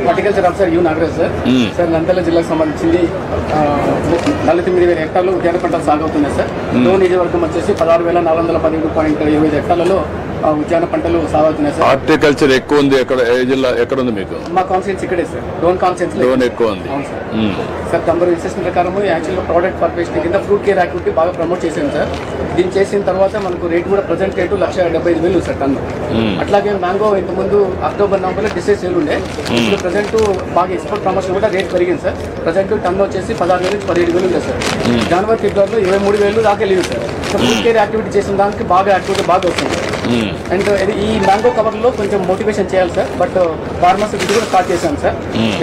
Horticulture officer you Nagaraj sir. Sir Nandyal జిల్లాకు సంబంధించింది 49,000 హెక్టార్లు ఉద్యాన పంటలు సాగవుతున్నాయి సార్. నియోజకవర్గం వచ్చేసి 16,415.25 హెక్టార్లలో ఉద్యాన పంటలు సాగవుతున్నాయి సార్. హార్టికల్చర్ ఎక్కువ ఉంది ఎక్కడ, ఏ జిల్లా ఎక్కడ ఉంది మీకు? మా కాన్స్టిట్యూన్సీ ఇక్కడే సార్, డోన్ కాన్స్టిట్యూన్సీ లోన్ ఎక్కువ ఉంది. అవును సార్. సార్ తమరు ఇన్స్ట్రక్షన్ ప్రకారం యాక్చువల్గా ప్రోడక్ట్ ఫార్మేషన్ కింద ఫ్రూట్ కేర్ యాక్టివిటీ బాగా ప్రమోట్ చేసాం సార్. దీన్ని చేసిన తర్వాత మనకు రేట్ కూడా ప్రజెంట్ రేటు 1,75,000 సార్ టన్ను. అట్లాగే మ్యాంగో ఇంతకుముందు అక్టోబర్ నవంబర్లో డిసైజ్ సేల్ ఉండే, ఇప్పుడు ప్రజెంట్ బాగా ఎక్స్పోర్ట్ ప్రమోషన్ కూడా రేట్ పెరిగింది సార్. ప్రజెంట్ టన్ను వచ్చేసి 16,000 నుంచి 17,000 ఉంది సార్. జనవరి ఫిబ్రవరిలో 23,000 దాకా వెళ్ళింది సార్. ఫ్రూట్ కేర్ యాక్టివిటీ చేసిన దానికి బాగా యాక్టివిటీ బాగా వస్తుంది. అండ్ ఈ మ్యాంగో కవర్లో కొంచెం మోటివేషన్ చేయాలి సార్. బట్ ఫార్మర్స్ ఇది కూడా స్టార్ట్ చేశాం సార్.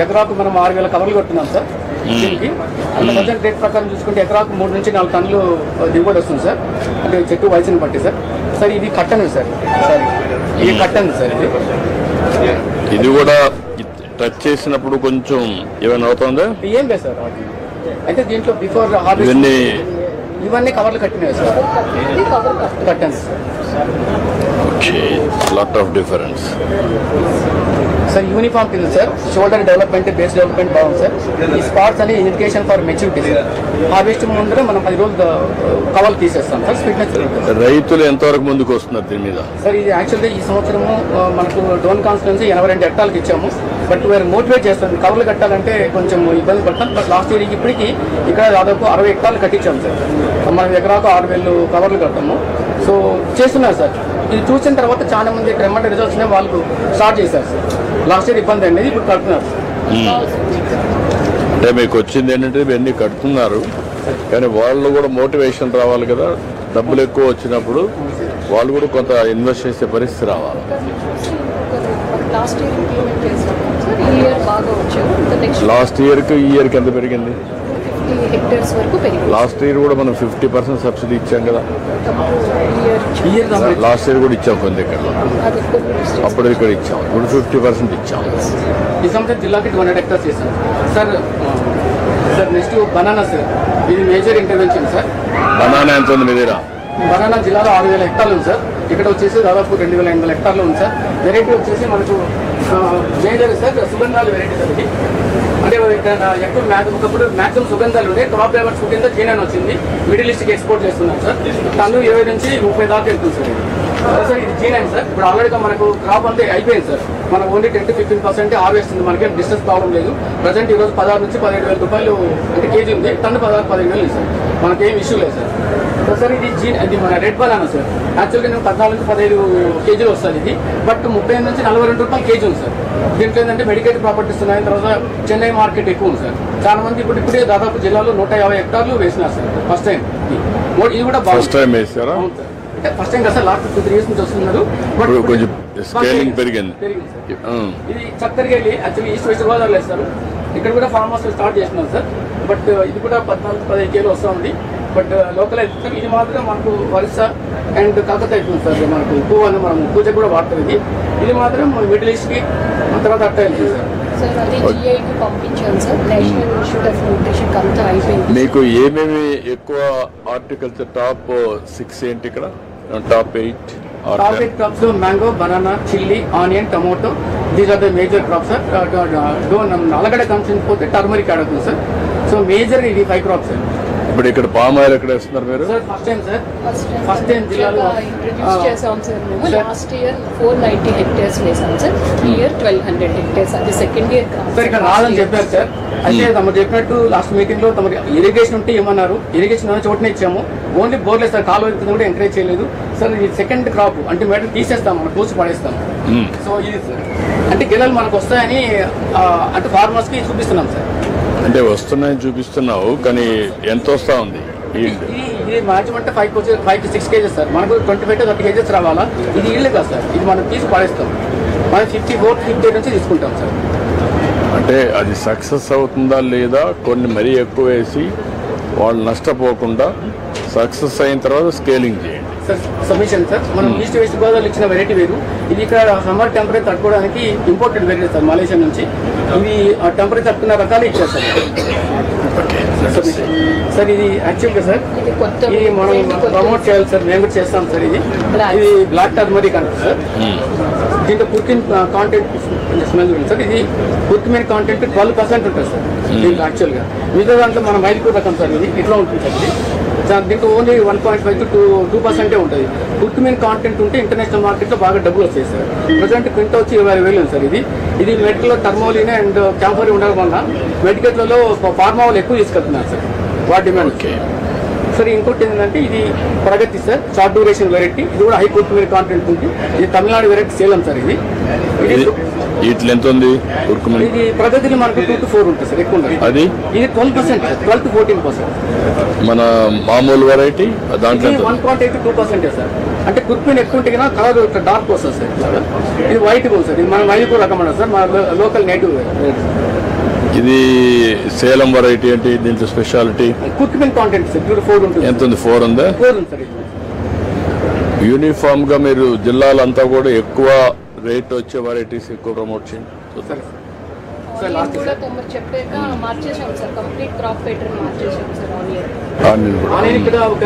ఎకరాకు మనం 6,000 కవర్లు కొట్టున్నాం సార్ దీనికి. అంటే ప్రజెంట్ రేట్ ప్రకారం చూసుకుంటే ఎకరాకు 3 నుంచి 4 టన్నులు దిగుబడి వస్తుంది సార్. అంటే చెట్టు వయసుని బట్టి సార్. సార్ ఇది కట్టను సార్. సార్ ఇది కట్టను సార్. ఇది కూడా టచ్ చేసినప్పుడు కొంచెం ఏమైనా అవుతుందా? ఏం లేదు సార్. అయితే దీంట్లో బిఫోర్ హార్వెస్ట్ ఇవన్నీ కవర్లు కట్టినాయి సార్. కట్టాను sir. Okay, lot of difference sir. Uniform కింద sir shoulder development, base development బాగుంది సార్. ఈ స్పాట్స్ అని indication for maturity sir. Harvest ముందర మనం 10 రోజులు కవర్లు తీసేస్తాం సార్. స్వీట్నెస్ రైతులు ఎంతవరకు ముందుకు వస్తున్నారు దీని మీద? సార్ ఇది యాక్చువల్గా ఈ సంవత్సరము మనకు డోన్ కాన్స్టిట్యూన్సీ 82 హెక్టార్లకు ఇచ్చాము. బట్ వీరు మోటివేట్ చేస్తాం. కవర్లు కట్టాలంటే కొంచెం ఇబ్బంది పడతాం. బట్ లాస్ట్ ఇయర్ ఇప్పటికి ఇక్కడ దాదాపు 60 హెక్టార్లు కట్టించాము సార్. మనం ఎకరాకు 6,000 కవర్లు కట్టాము. సో చేస్తున్నారు సార్. ఇది చూసిన తర్వాత చాలా మంది ట్రెమండ్ రిజల్ట్స్ వాళ్ళు స్టార్ట్ చేశారు సార్. లాస్ట్ ఇయర్ ఇబ్బంది అనేది ఇప్పుడు కడుతున్నారు. అంటే మీకు వచ్చింది ఏంటంటే ఇవన్నీ కడుతున్నారు, కానీ వాళ్ళు కూడా మోటివేషన్ రావాలి కదా. డబ్బులు ఎక్కువ వచ్చినప్పుడు వాళ్ళు కూడా కొంత ఇన్వెస్ట్ చేసే పరిస్థితి రావాలి. లాస్ట్ ఇయర్కి ఈ ఇయర్కి ఎంత పెరిగింది? లాస్ట్ ఇయర్ కూడా మనం 50% సబ్సిడీ ఇచ్చాం కదా. లాస్ట్ ఇయర్ కూడా ఇచ్చాం కొన్ని దగ్గర, అప్పుడు ఇక్కడ ఇచ్చాం. ఇప్పుడు 50% ఇచ్చాం. ఈ సంవత్సరం జిల్లాకి 200 హెక్టార్స్ చేస్తాం sir. Sir next banana sir. ఇది మేజర్ ఇంటర్వెన్షన్ సార్. బనానా ఎంత ఉంది మీ దగ్గర? బనానా జిల్లాలో 6,000 హెక్టార్లు ఉంది సార్. ఇక్కడ వచ్చేసి దాదాపు 2,800 హెక్టార్లు ఉంది సార్. వెరైటీ వచ్చేసి మనకు మేజర్ సార్ సుగంధాలు వెరైటీ సార్. ఇది అంటే ఎక్కువ ఒకప్పుడు మ్యాక్సిమం సుగంధాలు ఉండే. టాప్ లెవెల్స్ కింద చైనా వచ్చింది. మిడిల్ ఈస్ట్కి ఎక్స్పోర్ట్ చేస్తున్నాం సార్. టన్ను 20 నుంచి 30 దాకా వెళ్తుంది సార్. సార్ ఇది జీనైన్ సార్. ఇప్పుడు ఆల్రెడీ మనకు క్రాప్ అంతా అయిపోయింది సార్. మనకు ఓన్లీ 10 to 15% హార్వెస్ట్ ఉంది. మనకేం డిస్టెన్స్ ప్రాబ్లం లేదు. ప్రజెంట్ ఈరోజు 16 నుంచి 17,000 రూపాయలు అంటే కేజీ ఉంది. Ton 16-15,000 sir. మనకేం ఇష్యూ లేదు సార్. సార్ ఇది మన రెడ్ బనానా సార్. యాక్చువల్గా నేను 14 నుంచి 15 కేజీలు వస్తుంది ఇది. బట్ 35 నుంచి 42 రూపాయలు కేజీ ఉంది సార్. దీంట్లో ఏంటంటే మెడికేటెడ్ ప్రాపర్టీస్ ఉన్నాయి. తర్వాత చెన్నై మార్కెట్ ఎక్కువ ఉంది సార్. చాలా మంది ఇప్పుడే దాదాపు జిల్లాలో 150 హెక్టార్లు వేసినారు సార్. ఫస్ట్ టైం ఇది కూడా ఫస్ట్ టైం వేసారా? అంటే ఫస్ట్ టైం కదా సార్. లాస్ట్ 2-3 years నుంచి వస్తున్నారు. కొంచెం స్కేలింగ్ పెరిగింది. ఇది చక్కరకెళ్ళి యాక్చువల్లీ ఈస్ట్ వెస్ట్ గోదావరి వేస్తారు. ఇక్కడ కూడా ఫార్మ్ హౌస్ స్టార్ట్ చేస్తున్నారు సార్. బట్ ఇది కూడా 14-15 కేలు వస్తూ ఉంది. బట్ లోకల్ అయితే ఇది మాత్రం మనకు వరుస అండ్ కలకత్తా అవుతుంది సార్. మనకు పువ్వు అని మనం పూజ కూడా వాడుతుంది. ఇది మాత్రం మిడిల్ ఈస్ట్కి తర్వాత అట్ట వెళ్తుంది సార్. మీకు ఏమేమి ఎక్కువ హార్టికల్చర్ టాప్ 6 ఏంటి ఇక్కడ? టాప్ 8 క్రాప్స్ లో mango, banana, chilli, onion, tomato, these are the major crops sir. నల్లగడ్డ కంపెనీ పోతే టర్మరిక్ ఆడుతుంది సార్. సో మేజర్ ఇది 5 క్రాప్స్ సార్. ఇప్పుడు ఇక్కడ పామ్ ఆయిల్ ఎక్కడ వేస్తున్నారు మీరు? Sir first time sir. First time జిల్లాలో ఇంట్రడ్యూస్ చేసాం సార్. మేము లాస్ట్ ఇయర్ 490 హెక్టేర్స్ వేసాం సార్. ఈ ఇయర్ 1,200 హెక్టేర్స్. అది సెకండ్ ఇయర్ సార్. ఇక్కడ రాదని చెప్పారు సార్. అయితే తమరు చెప్పినట్టు లాస్ట్ మీటింగ్ లో తమరు ఇరిగేషన్ ఉంటే ఏమన్నారు. ఇరిగేషన్ ఉన్న చోటనే ఇచ్చాము. ఓన్లీ బోర్లేదు సార్. కాలువ వెళ్తుంది కూడా ఎంకరేజ్ చేయలేదు సార్. ఇది సెకండ్ క్రాప్ అంటే మేటర్ తీసేస్తాం, మనం కోసి పడేస్తాం. సో ఇది సార్ అంటే గిల్లలు మనకు వస్తాయని అంటే ఫార్మర్స్ కి చూపిస్తున్నాం సార్. అంటే వస్తున్నాయని చూపిస్తున్నావు, కానీ ఎంత వస్తా ఉంది? ఇది మాక్సిమం అంటే 5 to 6 కేజెస్ సార్. మనకు 25 to 30 కేజెస్ రావాలా. ఇది ఇల్లు కదా సార్. ఇది మనం తీసి పడేస్తాం. మనం 54-58 నుంచి తీసుకుంటాం సార్. అంటే అది సక్సెస్ అవుతుందా లేదా? కొన్ని మరీ ఎక్కువ వేసి వాళ్ళు నష్టపోకుండా సక్సెస్ అయిన తర్వాత స్కేలింగ్ చేయండి సార్. Submission sir. మనం ఈస్ట్ వెస్ట్ గోదావరి ఇచ్చిన వెరైటీ వేరు. ఇది ఇక్కడ సమ్మర్ టెంపరేచర్ తట్టుకోవడానికి ఇంపోర్టెడ్ వెరైటీ సార్. మలేషియా నుంచి ఇవి టెంపరేచర్ తట్టుకున్న రకాలు ఇచ్చారు సార్. సార్ ఇది యాక్చువల్గా సార్ ఇది మనం ప్రమోట్ చేయాలి సార్. మేము కూడా చేస్తాం సార్. ఇది బ్లాక్ టర్మరిక్ అంటారు సార్. దీంట్లో కుర్కిన్ కాంటెంట్ స్మెల్ ఉంది సార్. ఇది కుర్కిమిన్ కాంటెంట్ 12% ఉంటుంది సార్ దీంట్లో యాక్చువల్గా. మిగతా దాంట్లో మన మైల్పూర్ రకం సార్ ఇది ఇట్లా ఉంటుంది సార్. ఇది సార్ దీంట్లో ఓన్లీ 1.5 to 2% ఉంటుంది. కుర్కిమిన్ కాంటెంట్ ఉంటే ఇంటర్నేషనల్ మార్కెట్లో బాగా డబ్బులు వస్తాయి సార్. ప్రజెంట్ క్వింటా వచ్చి 20,000 ఉంది సార్. ఇది మెడికల్లో టర్మోలిన్ అండ్ క్యాంఫర్ ఉండడం వల్ల మెడికల్లలో ఫార్మా వాళ్ళు ఎక్కువ తీసుకెళ్తున్నారు సార్, వాటి డిమాండ్. సార్ ఇంకోటి ఏంటంటే ఇది ప్రగతి సార్, షార్ట్ డ్యూరేషన్ వెరైటీ. ఇది కూడా హై కుర్కుమిన్ కాంటెంట్ ఉంది. ఇది తమిళనాడు వెరైటీ సేలం సార్. ఇది వీటిలో ఎంత ఉంది కుర్కుమిన్? ఇది ప్రగతిలో మనకు 2 to 4 ఉంటుంది సార్, ఎక్కువ ఉండదు. అది ఇది 12%, 12 to 14%. మన మామూలు వెరైటీ దాంట్లో 1.8 to 2% సార్. అంటే కుర్కుమిన్ ఎక్కువ ఉంటే కన్నా కలర్ ఇట్లా డార్క్ వస్తుంది సార్. ఇట్లాగా ఇది వైట్ ఉంది సార్. ఇది మన మైలుపూర్ రకం అన్నారు సార్, మన లోకల్ నేటివ్. ఇది సేలం వెరైటీ అంటే దీంట్లో speciality curcumin content sir 2 to 4 ఉంటుంది. ఎంత ఉంది? 4 ఉందా? 4 ఉంది సార్. ఇది యూనిఫామ్ గా మీరు జిల్లాలంతా కూడా ఎక్కువ రేట్ వచ్చే వెరైటీస్ ఎక్కువ ప్రమోట్ చేయండి. సార్ ఆనియన్ కూడా తొమ్మిది చెప్పాక మార్చేసాం సార్, కంప్లీట్ క్రాప్ ప్యాటర్న్ మార్చేసాం సార్ ఆనియన్. ఆనియన్ ఇక్కడ ఒక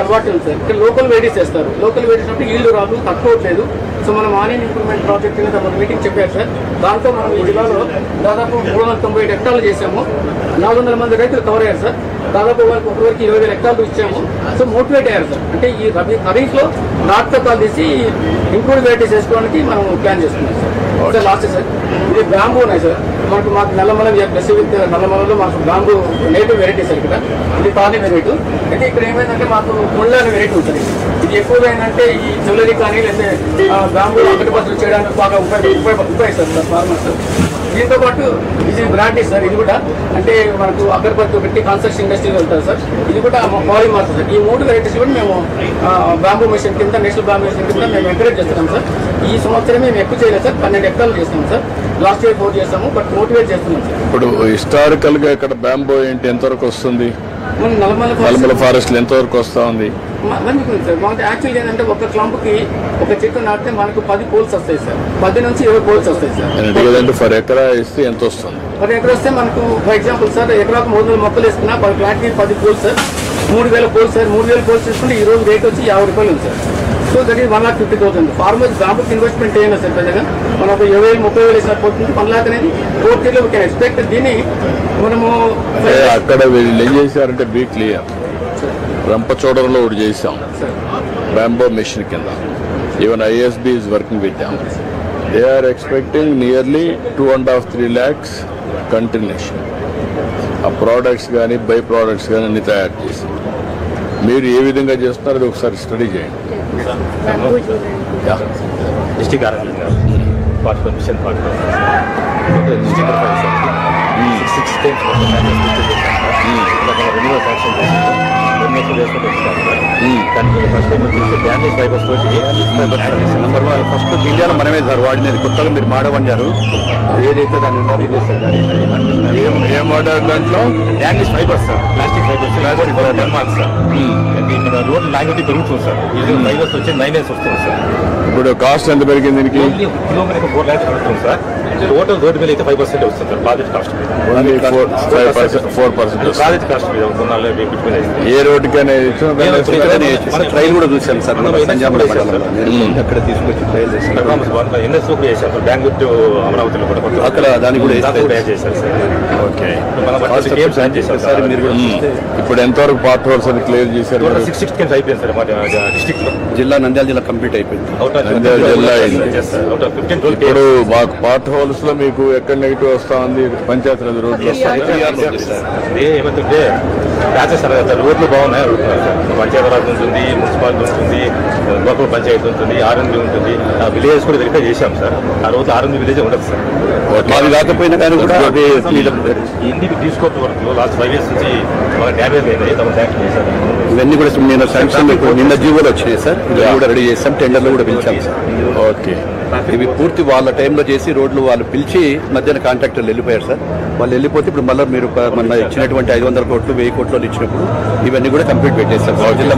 అలవాటు ఉంది సార్. ఇక్కడ లోకల్ వెరైటీస్ చేస్తారు. లోకల్ వెరైటీస్ అంటే ఈల్డ్ రాదు, తక్కువ లేదు. సో మనం ఆనియన్ ఇంప్రూవ్మెంట్ ప్రాజెక్ట్ కింద మన మీటింగ్ చెప్పారు సార్. దాంతో మనం ఈ జిల్లాలో దాదాపు 397 హెక్టార్లు చేసాము. 400 మంది రైతులు కవర్ అయ్యారు సార్. దాదాపు వాళ్ళకి ఒకరికి 20,000 హెక్టార్లు ఇచ్చాము. సో మోటివేట్ అయ్యారు సార్. అంటే ఈ ఖరీఫ్ లో నాటుతో కాల్ తీసి ఇంప్రూవ్ వెరైటీస్ వేసుకోవడానికి మనం ప్లాన్ చేసుకున్నాం సార్. సార్ లాస్ట్ సార్ ఇది బ్యాంబూ ఉన్నాయి సార్. మాకు నల్లమల ప్లస్ విత్ నల్లమలలో మాకు బ్యాంబూ నేటివ్ వెరైటీ సార్. ఇక్కడ ఇది తానే వెరైటీ. అయితే ఇక్కడ ఏమైందంటే మాకు ముళ్ళ అనే వెరైటీ ఉంటుంది. ఇది ఎక్కువగా ఏంటంటే ఈ జ్యువెలరీ కానీ లేకపోతే బ్యాంబూ ఒకటి బస్సులు చేయడానికి బాగా ఉపయోగిస్తారు సార్ ఫార్మర్స్. దీంతో పాటు ఇది బ్రాండీ సార్. ఇది కూడా అంటే మనకు అగరబత్తి ఒకటి కన్స్ట్రక్షన్ ఇండస్ట్రీలో వెళ్తారు సార్. ఇది కూడా పాలిమర్ సార్. ఈ 3 వెరైటీస్ కూడా మేము బ్యాంబూ మిషన్ కింద, నేషనల్ బ్యాంబూ మిషన్ కింద మేము ఎంకరేజ్ చేస్తున్నాం సార్. ఈ సంవత్సరం మేము ఎక్కువ చేయలేదు సార్, 12 హెక్టార్లు చేస్తాం సార్. లాస్ట్ ఇయర్ 4 చేస్తాము, బట్ మోటివేట్ చేస్తున్నాం సార్. ఇప్పుడు హిస్టారికల్ గా ఇక్కడ బ్యాంబో ఏంటి ఎంతవరకు వస్తుంది? మన నల్లమల ఫారెస్ట్ ఎంతవరకు వస్తా ఉంది? మంచిగా ఉంది సార్. మనకి యాక్చువల్గా ఏంటంటే ఒక క్లంప్కి ఒక చెట్టు నాటితే మనకు 10 పోల్స్ వస్తాయి సార్. 10 నుంచి 20 పోల్స్ వస్తాయి సార్. లేదంటే ఫర్ ఎకరా ఇస్తే ఎంత వస్తుంది? పర్ ఎకరా వస్తే మనకు ఫర్ ఎగ్జాంపుల్ సార్ ఎకరాకు 300 మొక్కలు వేసుకున్నా పర్ ప్లాట్కి 10 poles sir. 3,000 poles sir. 3,000 poles తీసుకుంటే ఈ రోజు రేట్ వచ్చి 50 రూపాయలు ఉంది sir. So that is 1,50,000. Farmers దాంట్లో ఇన్వెస్ట్మెంట్ చేయను సార్ పెద్దగా. మనం ఒక 20,000-30,000 వేసిన పోతుంది 1 lakh అనేది 4 years వీ కెన్ ఎక్స్పెక్ట్. దీన్ని మనము అక్కడ వీళ్ళు ఏం చేశారంటే బీ క్లియర్, రంపచోడవరంలో ఒకటి చేసాం బ్యాంబో మిషన్ కింద. Even ISB is working with them. They are expecting nearly 2.5-3 lakhs continuation. ఆ ప్రోడక్ట్స్ కానీ బై ప్రోడక్ట్స్ కానీ అన్ని తయారు చేసి మీరు ఏ విధంగా చేస్తున్నారో అది ఒకసారి స్టడీ చేయండి. District part mission part district 6 times renewal faction damage fibers తోటి నెంబర్ 1 ఫస్ట్ ఇండియాలో మనమే సార్ వాడినది. కొత్తగా మీరు మాడవన్నారు ఏదైతే దాని ఉన్నారు ఇదే సార్. ఏం వాడారు దాంట్లో? Damage fibres sir, plastic fibres Denmark sir. ఇక్కడ రోడ్ లాంగ్వేజ్ పెరుగుతుంది సార్. ఇది ఫైబర్స్ వచ్చి 9 years వస్తుంది సార్. ఇప్పుడు కాస్ట్ ఎంత పెరిగింది దీనికి? కిలోమీటర్ 4 lakhs పడుతుంది సార్. టోటల్ రోడ్ మీద అయితే 5% వస్తుంది సార్ ప్రాజెక్ట్ కాస్ట్ మీద. 4% ప్రాజెక్ట్ కాస్ట్ మీద కొన్నాళ్ళు పెట్టుకుని ఏ రోడ్డుకైనా మన ట్రైల్ కూడా చూసాను సార్. అక్కడ తీసుకొచ్చి ట్రైల్ చేశాను. ఎన్ఎస్ కూడా చేశారు సార్. బెంగళూరు టు అమరావతిలో కూడా అక్కడ దాన్ని కూడా యాడ్ చేశారు సార్. ఓకే, మనం ప్లాన్ చేశాం సార్. మీరు కూడా ఇప్పుడు ఎంతవరకు పార్ట్ రోడ్స్ అది క్లియర్ చేశారు? 6 times అయిపోయింది సార్. మా డిస్ట్రిక్ట్ లో నంద్యాల జిల్లా కంప్లీట్ అయిపోయింది. జిల్లా అయింది. ఇప్పుడు మాకు పార్ట్ హోల్స్ లో మీకు ఎక్కడ నెగిటివ్ వస్తా ఉంది? పంచాయతీరాజ్ రోడ్లు ఏమంటుంటే ప్యాచెస్ సార్. రోడ్లు బాగున్నాయి. పంచాయతీరాజ్ ఉంటుంది, మున్సిపాలిటీ ఉంటుంది, లోకల్ పంచాయతీ ఉంటుంది, ఆర్ఎండ్బి ఉంటుంది. ఆ విలేజెస్ కూడా వెరిఫై చేశాం సార్. ఆ రోజు ఆర్ఎండ్బి విలేజ్ ఉండదు సార్. మాది కాకపోయినా కానీ కూడా అదే ఇంటికి తీసుకోవడం వరకు లాస్ట్ 5 years నుంచి బాగా డ్యామేజ్ అయినాయి. తమ శాంక్షన్ చేశారు. ఇవన్నీ కూడా నేను శాంక్షన్ నిన్న జీవోలు వచ్చినాయి సార్. ఇవి కూడా రెడీ చేసాం, టెండర్లు కూడా పిలిచాం సార్. ఓకే, ఇవి పూర్తి వాళ్ళ టైంలో చేసి రోడ్లు వాళ్ళు పిలిచి మధ్యాహ్న కాంట్రాక్టర్లు వెళ్ళిపోయారు సార్. వాళ్ళు వెళ్ళిపోతే ఇప్పుడు మళ్ళీ మీరు మొన్న ఇచ్చినటువంటి 500 కోట్లు 1000 కోట్లు ఇచ్చినప్పుడు ఇవన్నీ కూడా కంప్లీట్ పెట్టేస్తారు జిల్లా